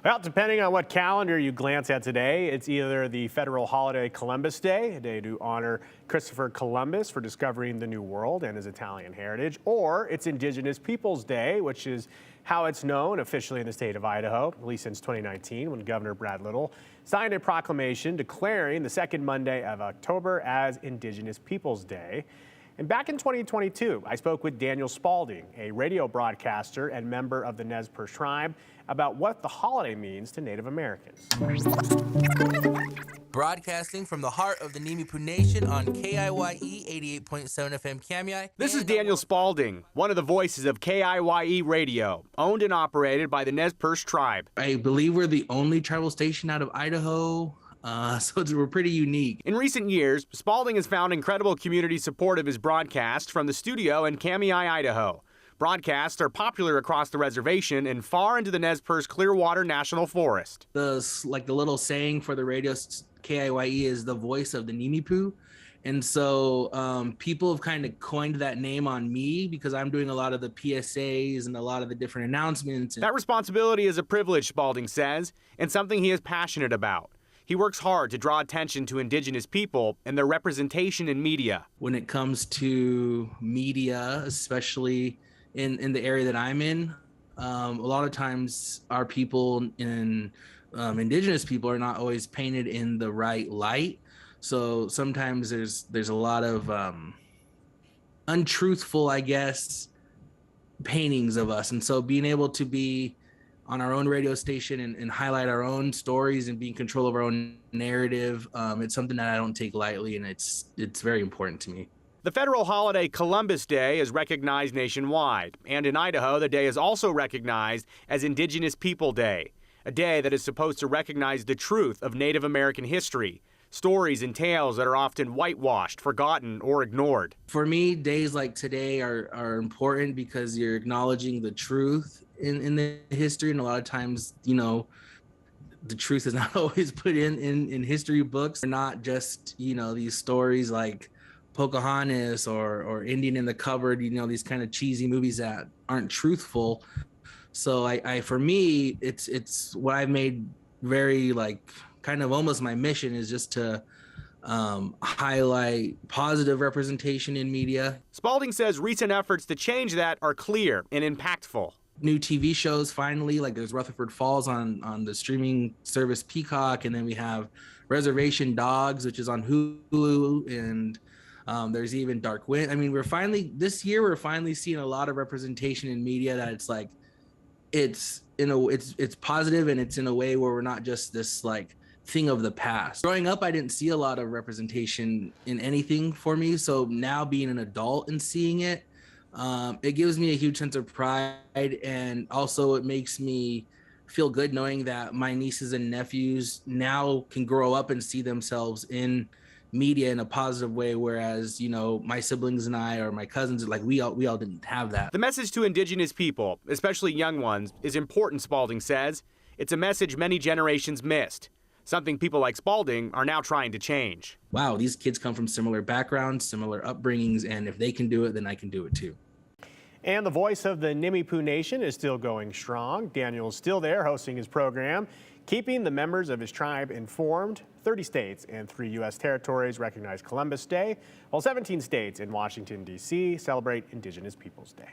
Well, depending on what calendar you glance at today, it's either the federal holiday Columbus Day, a day to honor Christopher Columbus for discovering the New World and his Italian heritage, or it's Indigenous Peoples Day, which is how it's known officially in the state of Idaho, at least since 2019, when Governor Brad Little signed a proclamation declaring the second Monday of October as Indigenous Peoples Day. And back in 2022, I spoke with Daniel Spalding, a radio broadcaster and member of the Nez Perce tribe, about what the holiday means to Native Americans. Broadcasting from the heart of the Nimiipuu Nation on KIYE 88.7 FM Kamiai. This is Daniel Spalding, one of the voices of KIYE Radio, owned and operated by the Nez Perce tribe. I believe we're the only tribal station out of Idaho. So we're pretty unique. In recent years, Spalding has found incredible community support of his broadcast from the studio in Kamiai, Idaho. Broadcasts are popular across the reservation and far into the Nez Perce Clearwater National Forest. The little saying for the radio KIYE is the voice of the Nimiipuu. And so people have kind of coined that name on me because I'm doing a lot of the PSAs and a lot of the different announcements. That responsibility is a privilege, Spalding says, and something he is passionate about. He works hard to draw attention to Indigenous people and their representation in media. When it comes to media, especially in the area that I'm in, a lot of times our people in Indigenous people are not always painted in the right light. So sometimes there's a lot of untruthful, I guess, paintings of us. And so being able to be on our own radio station and highlight our own stories and be in control of our own narrative, it's something that I don't take lightly, and it's very important to me. The federal holiday Columbus Day is recognized nationwide, and in Idaho, the day is also recognized as Indigenous People Day, a day that is supposed to recognize the truth of Native American history, stories and tales that are often whitewashed, forgotten, or ignored. For me, days like today are important because you're acknowledging the truth in the history, and a lot of times, the truth is not always put in history books. They're not just, these stories like Pocahontas or Indian in the Cupboard, these kind of cheesy movies that aren't truthful. So I for me, it's what I've made very kind of almost my mission is just to highlight positive representation in media. Spalding says recent efforts to change that are clear and impactful. New TV shows finally, like there's Rutherford Falls on the streaming service Peacock, and then we have Reservation Dogs, which is on Hulu, and there's even Dark Wind. I mean, this year we're finally seeing a lot of representation in media that it's positive, and it's in a way where we're not just this thing of the past. Growing up, I didn't see a lot of representation in anything for me. So now being an adult and seeing it, it gives me a huge sense of pride, and also it makes me feel good knowing that my nieces and nephews now can grow up and see themselves in media in a positive way, whereas my siblings and I or my cousins we all didn't have that. The message to Indigenous people, especially young ones, is important, Spalding says. It's a message many generations missed, something people like Spalding are now trying to change. Wow, these kids come from similar backgrounds, similar upbringings, and if they can do it, then I can do it too. And the voice of the Nimiipuu Nation is still going strong. Daniel's still there hosting his program, keeping the members of his tribe informed. 30 states and 3 U.S. territories recognize Columbus Day, while 17 states and Washington, D.C. celebrate Indigenous Peoples Day.